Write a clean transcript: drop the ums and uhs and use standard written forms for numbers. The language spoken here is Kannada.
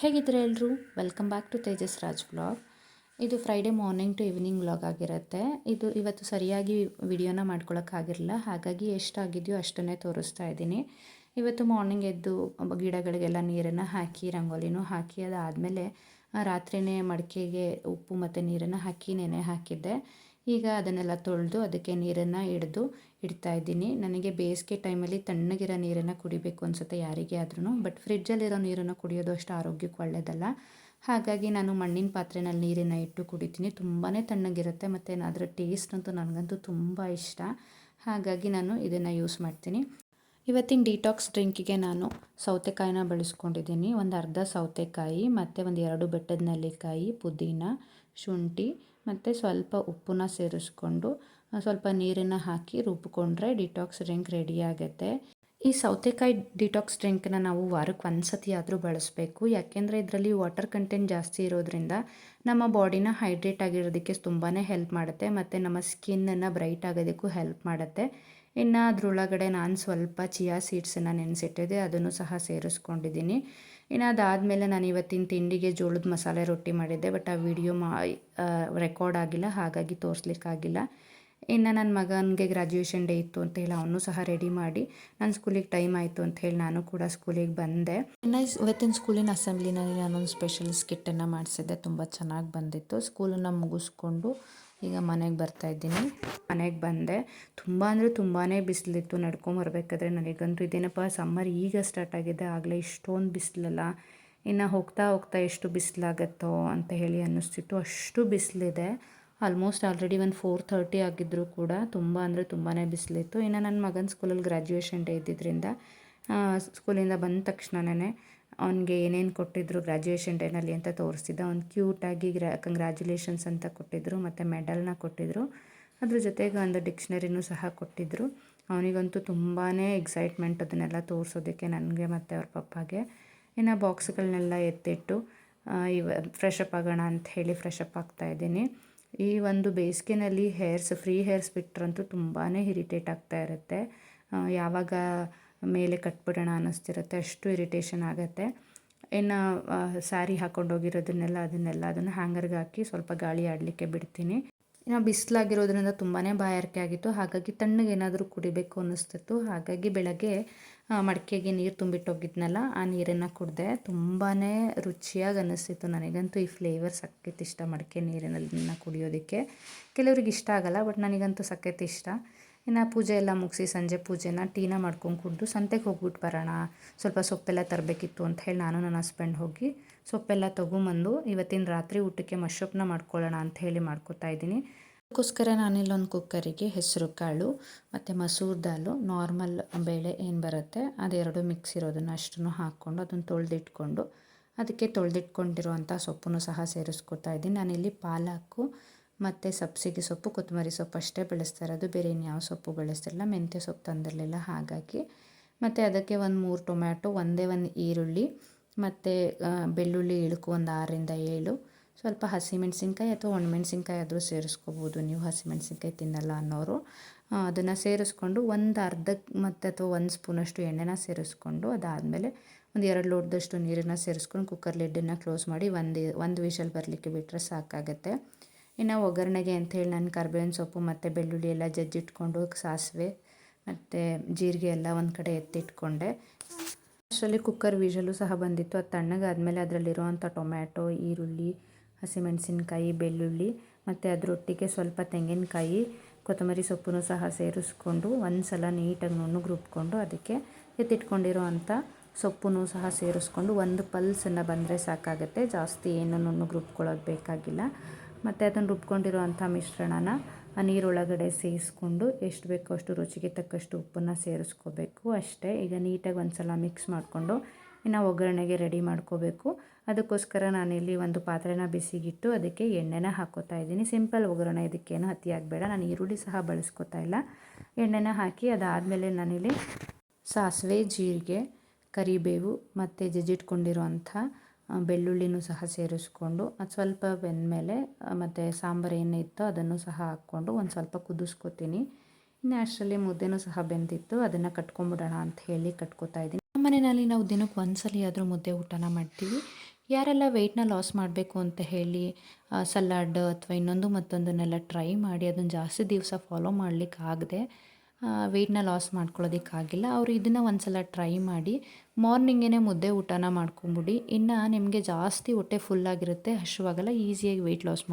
ಹೇಗಿದ್ರೆ ಎಲ್ಲರೂ welcome back to Tejas Raj vlog. ಇದು Friday morning to evening vlog ಆಗಿರುತ್ತೆ. ಇವತ್ತು ಸರಿಯಾಗಿ ವಿಡಿಯೋನ ಮಾಡ್ಕೊಳಕ್ಕಾಗಿರಲಿಲ್ಲ, ಹಾಗಾಗಿ ಎಷ್ಟಾಗಿದೆಯೋ ಅಷ್ಟನ್ನೇ ತೋರಿಸ್ತಾ ಇದ್ದೀನಿ. ಇವತ್ತು ಮಾರ್ನಿಂಗ್ ಎದ್ದು ಗಿಡಗಳಿಗೆಲ್ಲ ನೀರನ್ನು ಹಾಕಿ ರಂಗೋಲಿನೂ ಹಾಕಿ ಅದಾದಮೇಲೆ ರಾತ್ರಿಯೇ ಮಡಿಕೆಗೆ ಉಪ್ಪು ಮತ್ತು ನೀರನ್ನು ಹಾಕಿ ನೆನೆ ಹಾಕಿದ್ದೆ. ಈಗ ಅದನ್ನೆಲ್ಲ ತೊಳೆದು ಅದಕ್ಕೆ ನೀರನ್ನು ಇಡ್ತಾ ಇದ್ದೀನಿ. ನನಗೆ ಬೇಸಿಗೆ ಟೈಮಲ್ಲಿ ತಣ್ಣಗಿರೋ ನೀರನ್ನು ಕುಡಿಬೇಕು ಅನಿಸುತ್ತೆ ಯಾರಿಗೇ ಆದ್ರೂ, ಬಟ್ ಫ್ರಿಡ್ಜಲ್ಲಿರೋ ನೀರನ್ನು ಕುಡಿಯೋದು ಅಷ್ಟು ಆರೋಗ್ಯಕ್ಕೆ ಒಳ್ಳೆಯದಲ್ಲ. ಹಾಗಾಗಿ ನಾನು ಮಣ್ಣಿನ ಪಾತ್ರೆಯಲ್ಲಿ ನೀರನ್ನು ಇಟ್ಟು ಕುಡಿತೀನಿ. ತುಂಬಾ ತಣ್ಣಗಿರುತ್ತೆ ಮತ್ತು ಅದರ ಟೇಸ್ಟ್ ಅಂತೂ ನನಗಂತೂ ತುಂಬ ಇಷ್ಟ. ಹಾಗಾಗಿ ನಾನು ಇದನ್ನು ಯೂಸ್ ಮಾಡ್ತೀನಿ. ಇವತ್ತಿನ ಡಿಟಾಕ್ಸ್ ಡ್ರಿಂಕಿಗೆ ನಾನು ಸೌತೆಕಾಯಿನ ಬಳಸ್ಕೊಂಡಿದ್ದೀನಿ. ಒಂದು ಅರ್ಧ ಸೌತೆಕಾಯಿ ಮತ್ತು ಒಂದು 2 ಬೆಟ್ಟದ ನೆಲ್ಲಿಕಾಯಿ, ಪುದೀನ, ಶುಂಠಿ ಮತ್ತು ಸ್ವಲ್ಪ ಉಪ್ಪನ್ನ ಸೇರಿಸ್ಕೊಂಡು ಸ್ವಲ್ಪ ನೀರನ್ನು ಹಾಕಿ ರುಬ್ಬಿಕೊಂಡ್ರೆ ಡಿಟಾಕ್ಸ್ ಡ್ರಿಂಕ್ ರೆಡಿ ಆಗುತ್ತೆ. ಈ ಸೌತೆಕಾಯಿ ಡಿಟಾಕ್ಸ್ ಡ್ರಿಂಕನ್ನ ನಾವು ವಾರಕ್ಕೆ ಒಂದು ಸತಿ ಆದರೂ ಬಳಸಬೇಕು. ಯಾಕೆಂದರೆ ಇದರಲ್ಲಿ ವಾಟರ್ ಕಂಟೆಂಟ್ ಜಾಸ್ತಿ ಇರೋದ್ರಿಂದ ನಮ್ಮ ಬಾಡಿನ ಹೈಡ್ರೇಟ್ ಆಗಿರೋದಕ್ಕೆ ತುಂಬಾ ಹೆಲ್ಪ್ ಮಾಡುತ್ತೆ ಮತ್ತು ನಮ್ಮ ಸ್ಕಿನ್ನನ್ನು ಬ್ರೈಟ್ ಆಗೋದಕ್ಕೂ ಹೆಲ್ಪ್ ಮಾಡುತ್ತೆ. ಇನ್ನು ಅದರೊಳಗಡೆ ನಾನು ಸ್ವಲ್ಪ ಚಿಯಾ ಸೀಡ್ಸನ್ನು ನೆನೆಸಿಟ್ಟಿದ್ದೆ, ಅದನ್ನು ಸಹ ಸೇರಿಸ್ಕೊಂಡಿದ್ದೀನಿ. ಇನ್ನು ಅದಾದಮೇಲೆ ನಾನು ಇವತ್ತಿನ ತಿಂಡಿಗೆ ಜೋಳದ ಮಸಾಲೆ ರೊಟ್ಟಿ ಮಾಡಿದ್ದೆ, ಬಟ್ ಆ ವಿಡಿಯೋ ರೆಕಾರ್ಡ್ ಆಗಿಲ್ಲ, ಹಾಗಾಗಿ ತೋರಿಸ್ಲಿಕ್ಕಾಗಿಲ್ಲ. ಇನ್ನು ನನ್ನ ಮಗನಿಗೆ ಗ್ರ್ಯಾಜುಯೇಷನ್ ಡೇ ಇತ್ತು ಅಂತ ಹೇಳಿ ಅವನು ಸಹ ರೆಡಿ ಮಾಡಿ ನನ್ನ ಸ್ಕೂಲಿಗೆ ಟೈಮ್ ಆಯಿತು ಅಂತ ಹೇಳಿ ನಾನು ಕೂಡ ಸ್ಕೂಲಿಗೆ ಬಂದೆ. ಇನ್ನು ಇವತ್ತಿನ ಸ್ಕೂಲಿನ ಅಸೆಂಬ್ಲಿನಲ್ಲಿ ನಾನೊಂದು ಸ್ಪೆಷಲ್ ಸ್ಕಿಟ್ಟನ್ನು ಮಾಡಿಸಿದ್ದೆ, ತುಂಬ ಚೆನ್ನಾಗಿ ಬಂದಿತ್ತು. ಸ್ಕೂಲನ್ನು ಮುಗಿಸ್ಕೊಂಡು ಈಗ ಮನೆಗೆ ಬರ್ತಾಯಿದ್ದೀನಿ. ಮನೆಗೆ ಬಂದೆ, ತುಂಬ ಅಂದರೆ ತುಂಬಾ ಬಿಸಿಲಿತ್ತು. ನಡ್ಕೊಂಬರ್ಬೇಕಾದ್ರೆ ನನಗಂತೂ ಇದೇನಪ್ಪ ಸಮ್ಮರ್ ಈಗ ಸ್ಟಾರ್ಟ್ ಆಗಿದೆ, ಆಗಲೇ ಇಷ್ಟೊಂದು ಬಿಸಿಲಲ್ಲ, ಇನ್ನು ಹೋಗ್ತಾ ಹೋಗ್ತಾ ಎಷ್ಟು ಬಿಸಿಲಾಗತ್ತೋ ಅಂತ ಹೇಳಿ ಅನ್ನಿಸ್ತಿತ್ತು. ಅಷ್ಟು ಬಿಸಿಲಿದೆ. ಆಲ್ಮೋಸ್ಟ್ ಆಲ್ರೆಡಿ ಒಂದು 4:30 ಆಗಿದ್ದರೂ ಕೂಡ ತುಂಬ ಅಂದರೆ ತುಂಬಾ ಬಿಸಿಲಿತ್ತು. ಇನ್ನು ನನ್ನ ಮಗನ ಸ್ಕೂಲಲ್ಲಿ ಗ್ರ್ಯಾಜುಯೇಷನ್ ಡೇ ಇದ್ದಿದ್ದರಿಂದ ಸ್ಕೂಲಿಂದ ಬಂದ ತಕ್ಷಣನೇ ಅವನಿಗೆ ಏನೇನು ಕೊಟ್ಟಿದ್ರು ಗ್ರ್ಯಾಜುಯೇಷನ್ ಡೇನಲ್ಲಿ ಅಂತ ತೋರಿಸ್ತಿದ್ದ. ಅವ್ನು ಕ್ಯೂಟಾಗಿ ಕಂಗ್ರ್ಯಾಚುಲೇಷನ್ಸ್ ಅಂತ ಕೊಟ್ಟಿದ್ದರು ಮತ್ತು ಮೆಡಲ್ನ ಕೊಟ್ಟಿದ್ದರು. ಅದ್ರ ಜೊತೆಗೆ ಒಂದು ಡಿಕ್ಷನರಿನೂ ಸಹ ಕೊಟ್ಟಿದ್ದರು. ಅವನಿಗಂತೂ ತುಂಬಾ ಎಕ್ಸೈಟ್ಮೆಂಟ್ ಅದನ್ನೆಲ್ಲ ತೋರಿಸೋದಕ್ಕೆ, ನನಗೆ ಮತ್ತು ಅವ್ರ ಪಪ್ಪಾಗೆ. ಇನ್ನು ಬಾಕ್ಸ್ಗಳನ್ನೆಲ್ಲ ಎತ್ತಿಟ್ಟು ಫ್ರೆಶ್ ಅಪ್ ಆಗೋಣ ಅಂತ ಹೇಳಿ ಫ್ರೆಶ್ ಅಪ್ ಆಗ್ತಾಯಿದ್ದೀನಿ. ಈ ಒಂದು ಬೇಸಿಗೆನಲ್ಲಿ ಫ್ರೀ ಹೇರ್ಸ್ ಬಿಟ್ಟರಂತೂ ತುಂಬಾ ಇರಿಟೇಟ್ ಆಗ್ತಾ ಇರುತ್ತೆ. ಯಾವಾಗ ಮೇಲೆ ಕಟ್ಬಿಡೋಣ ಅನ್ನಿಸ್ತಿರುತ್ತೆ, ಅಷ್ಟು ಇರಿಟೇಷನ್ ಆಗುತ್ತೆ. ಇನ್ನು ಸ್ಯಾರಿ ಹಾಕ್ಕೊಂಡೋಗಿರೋದನ್ನೆಲ್ಲ ಅದನ್ನು ಹ್ಯಾಂಗರ್ಗೆ ಹಾಕಿ ಸ್ವಲ್ಪ ಗಾಳಿ ಆಡಲಿಕ್ಕೆ ಬಿಡ್ತೀನಿ. ಇನ್ನು ಬಿಸಿಲಾಗಿರೋದ್ರಿಂದ ತುಂಬಾ ಬಾಯಾರಿಕೆ ಆಗಿತ್ತು, ಹಾಗಾಗಿ ತಣ್ಣಗೆ ಏನಾದರೂ ಕುಡಿಬೇಕು ಅನ್ನಿಸ್ತಿತ್ತು. ಹಾಗಾಗಿ ಬೆಳಗ್ಗೆ ಮಡಿಕೆಗೆ ನೀರು ತುಂಬಿಟ್ಟೋಗಿದ್ನಲ್ಲ, ಆ ನೀರನ್ನು ಕುಡಿದೆ. ತುಂಬಾ ರುಚಿಯಾಗಿ ಅನ್ನಿಸ್ತಿತ್ತು. ನನಗಂತೂ ಈ ಫ್ಲೇವರ್ ಸಖತ್ ಇಷ್ಟ, ಮಡಿಕೆ ನೀರಿನಲ್ಲಿ ಕುಡಿಯೋದಕ್ಕೆ. ಕೆಲವ್ರಿಗೆ ಇಷ್ಟ ಆಗಲ್ಲ, ಬಟ್ ನನಗಂತೂ ಸಖತ್ ಇಷ್ಟ. ಇನ್ನು ಪೂಜೆ ಎಲ್ಲ ಮುಗಿಸಿ ಸಂಜೆ ಪೂಜೆನ ಟೀನ ಮಾಡ್ಕೊಂಡು ಕುಡಿದು ಸಂತೆಗೆ ಹೋಗ್ಬಿಟ್ಟು ಬರೋಣ, ಸ್ವಲ್ಪ ಸೊಪ್ಪೆಲ್ಲ ತರಬೇಕಿತ್ತು ಅಂತ ಹೇಳಿ ನಾನು ನನ್ನ ಹಸ್ಬೆಂಡ್ ಹೋಗಿ ಸೊಪ್ಪೆಲ್ಲ ತೊಗೊಂಬಂದು ಇವತ್ತಿನ ರಾತ್ರಿ ಊಟಕ್ಕೆ ಮಶ್ರೂಪ್ನ ಮಾಡ್ಕೊಳ್ಳೋಣ ಅಂತ ಹೇಳಿ ಮಾಡ್ಕೊತಾ ಇದ್ದೀನಿ. ಅದಕ್ಕೋಸ್ಕರ ನಾನಿಲ್ಲೊಂದು ಕುಕ್ಕರಿಗೆ ಹೆಸರು ಕಾಳು ಮತ್ತು ಮಸೂರ್ ದಾಲು, ನಾರ್ಮಲ್ ಬೇಳೆ ಏನು ಬರುತ್ತೆ ಅದೆರಡು ಮಿಕ್ಸ್ ಇರೋದನ್ನು ಅಷ್ಟನ್ನು ಹಾಕ್ಕೊಂಡು ಅದನ್ನು ತೊಳೆದಿಟ್ಕೊಂಡು ಅದಕ್ಕೆ ತೊಳೆದಿಟ್ಕೊಂಡಿರುವಂಥ ಸೊಪ್ಪನ್ನು ಸಹ ಸೇರಿಸ್ಕೊತಾ ಇದ್ದೀನಿ. ನಾನಿಲ್ಲಿ ಪಾಲಕ್ಕು ಮತ್ತು ಸಬ್ಸಿಗೆ ಸೊಪ್ಪು, ಕೊತ್ತಂಬರಿ ಸೊಪ್ಪು ಅಷ್ಟೇ ಬೆಳೆಸ್ತಾ ಇರೋದು, ಬೇರೆ ಇನ್ಯಾವ ಸೊಪ್ಪು ಬೆಳೆಸ್ತಿರಲಿಲ್ಲ. ಮೆಂತ್ಯ ಸೊಪ್ಪು ತಂದಿರಲಿಲ್ಲ ಹಾಗಾಗಿ. ಮತ್ತು ಅದಕ್ಕೆ ಒಂದು 3 ಟೊಮ್ಯಾಟೊ, ಒಂದೇ ಒಂದು ಈರುಳ್ಳಿ ಮತ್ತು ಬೆಳ್ಳುಳ್ಳಿ ಇಳುಕು ಒಂದು 6ರಿಂದ 7, ಸ್ವಲ್ಪ ಹಸಿಮೆಣಸಿನ್ಕಾಯಿ ಅಥವಾ ಒಣಮೆಣಸಿನ್ಕಾಯಿ ಆದರೂ ಸೇರಿಸ್ಕೋಬೋದು ನೀವು, ಹಸಿಮೆಣಸಿನ್ಕಾಯಿ ತಿನ್ನಲ್ಲ ಅನ್ನೋರು. ಅದನ್ನು ಸೇರಿಸ್ಕೊಂಡು ಒಂದು ಅರ್ಧ ಅಥವಾ 1 ಸ್ಪೂನಷ್ಟು ಎಣ್ಣೆನ ಸೇರಿಸ್ಕೊಂಡು ಅದಾದಮೇಲೆ ಒಂದು 2 ಲೋಟದಷ್ಟು ನೀರನ್ನು ಸೇರಿಸ್ಕೊಂಡು ಕುಕ್ಕರ್ ಲಿಡ್ಡನ್ನು ಕ್ಲೋಸ್ ಮಾಡಿ ಒಂದು ವಿಷಲ್ ಬರಲಿಕ್ಕೆ ಬಿಟ್ಟರೆ ಸಾಕಾಗುತ್ತೆ. ಇನ್ನು ಒಗ್ಗರಣೆಗೆ ಅಂಥೇಳಿ ನಾನು ಕರ್ಬೇವಿನ ಸೊಪ್ಪು ಮತ್ತು ಬೆಳ್ಳುಳ್ಳಿ ಎಲ್ಲ ಜಜ್ಜಿಟ್ಕೊಂಡು ಸಾಸಿವೆ ಮತ್ತು ಜೀರಿಗೆ ಎಲ್ಲ ಒಂದು ಕಡೆ ಎತ್ತಿಟ್ಕೊಂಡೆ. ಅಷ್ಟರಲ್ಲಿ ಕುಕ್ಕರ್ ವಿಷಲು ಸಹ ಬಂದಿತ್ತು. ಅದು ತಣ್ಣಗಾದಮೇಲೆ ಅದರಲ್ಲಿರುವಂಥ ಟೊಮ್ಯಾಟೊ, ಈರುಳ್ಳಿ, ಹಸಿಮೆಣಸಿನ್ಕಾಯಿ, ಬೆಳ್ಳುಳ್ಳಿ ಮತ್ತು ಅದರೊಟ್ಟಿಗೆ ಸ್ವಲ್ಪ ತೆಂಗಿನಕಾಯಿ, ಕೊತ್ತಂಬರಿ ಸೊಪ್ಪನ್ನು ಸಹ ಸೇರಿಸ್ಕೊಂಡು ಒಂದು ಸಲ ನೀಟಾಗಿ ನುಣ್ಣಗೆ ರುಬ್ಕೊಂಡು ಅದಕ್ಕೆ ಎತ್ತಿಟ್ಕೊಂಡಿರೋ ಅಂಥ ಸೊಪ್ಪನ್ನು ಸಹ ಸೇರಿಸ್ಕೊಂಡು ಒಂದು ಪಲ್ಸನ್ನು ಬಂದರೆ ಸಾಕಾಗುತ್ತೆ, ಜಾಸ್ತಿ ಏನು ನುಣ್ಣಗೆ ರುಬ್ಕೊಳ್ಳೋದು ಬೇಕಾಗಿಲ್ಲ. ಮತ್ತು ಅದನ್ನು ರುಬ್ಕೊಂಡಿರೋ ಅಂಥ ಮಿಶ್ರಣನ ಆ ನೀರೊಳಗಡೆ ಸೇರಿಸ್ಕೊಂಡು ಎಷ್ಟು ಬೇಕೋ ಅಷ್ಟು ರುಚಿಗೆ ತಕ್ಕಷ್ಟು ಉಪ್ಪನ್ನು ಸೇರಿಸ್ಕೋಬೇಕು ಅಷ್ಟೇ. ಈಗ ನೀಟಾಗಿ ಒಂದು ಸಲ ಮಿಕ್ಸ್ ಮಾಡಿಕೊಂಡು ಇನ್ನು ಒಗ್ಗರಣೆಗೆ ರೆಡಿ ಮಾಡ್ಕೋಬೇಕು. ಅದಕ್ಕೋಸ್ಕರ ನಾನಿಲ್ಲಿ ಒಂದು ಪಾತ್ರೆನ ಬಿಸಿಗಿಟ್ಟು ಅದಕ್ಕೆ ಎಣ್ಣೆನ ಹಾಕ್ಕೋತಾ ಇದ್ದೀನಿ. ಸಿಂಪಲ್ ಒಗ್ಗರಣೆ, ಇದಕ್ಕೇನು ಅತಿಯಾಗಬೇಡ. ನಾನು ಈರುಳ್ಳಿ ಸಹ ಬಳಸ್ಕೊತಾ ಇಲ್ಲ. ಎಣ್ಣೆನ ಹಾಕಿ ಅದಾದಮೇಲೆ ನಾನಿಲ್ಲಿ ಸಾಸಿವೆ, ಜೀರಿಗೆ, ಕರಿಬೇವು ಮತ್ತು ಜಜ್ಜಿಟ್ಕೊಂಡಿರೋಂಥ ಬೆಳ್ಳುಳ್ಳಿನೂ ಸಹ ಸೇರಿಸ್ಕೊಂಡು ಅದು ಸ್ವಲ್ಪ ಬೆಂದಮೇಲೆ ಮತ್ತು ಸಾಂಬಾರು ಏನಿತ್ತೋ ಅದನ್ನು ಸಹ ಹಾಕ್ಕೊಂಡು ಒಂದು ಸ್ವಲ್ಪ ಕುದಿಸ್ಕೊತೀನಿ. ಇನ್ನು ಅಷ್ಟರಲ್ಲಿ ಮುದ್ದೆನೂ ಸಹ ಬೆಂದಿತ್ತು, ಅದನ್ನು ಕಟ್ಕೊಂಬಿಡೋಣ ಅಂತ ಹೇಳಿ ಕಟ್ಕೋತಾ ಇದ್ದೀನಿ. ನಮ್ಮ ಮನೆಯಲ್ಲಿ ನಾವು ದಿನಕ್ಕೆ ಒಂದು ಸಲ ಆದರೂ ಮುದ್ದೆ ಊಟನ ಮಾಡ್ತೀವಿ. ಯಾರೆಲ್ಲ ವೆಯ್ಟ್‌ನ ಲಾಸ್ ಮಾಡಬೇಕು ಅಂತ ಹೇಳಿ ಸಲಾಡ್ ಅಥವಾ ಇನ್ನೊಂದು ಮತ್ತೊಂದನ್ನೆಲ್ಲ ಟ್ರೈ ಮಾಡಿ ಅದನ್ನು ಜಾಸ್ತಿ ದಿವಸ ಫಾಲೋ ಮಾಡಲಿಕ್ಕಾಗದೆ ವೆಯ್ಟ್‌ನ ಲಾಸ್ ಮಾಡ್ಕೊಳ್ಳೋದಕ್ಕಾಗಿಲ್ಲ, ಅವರು ಇದನ್ನು ಒಂದು ಸಲ ಟ್ರೈ ಮಾಡಿ ಮಾರ್ನಿಂಗೇ ಮುದ್ದೆ ಊಟನ ಮಾಡ್ಕೊಂಬಿಡಿ. ಇನ್ನು ನಿಮಗೆ ಜಾಸ್ತಿ ಹೊಟ್ಟೆ ಫುಲ್ಲಾಗಿರುತ್ತೆ, ಹಸಿವಾಗಲ್ಲ, ಈಸಿಯಾಗಿ ವೆಯ್ಟ್ ಲಾಸ್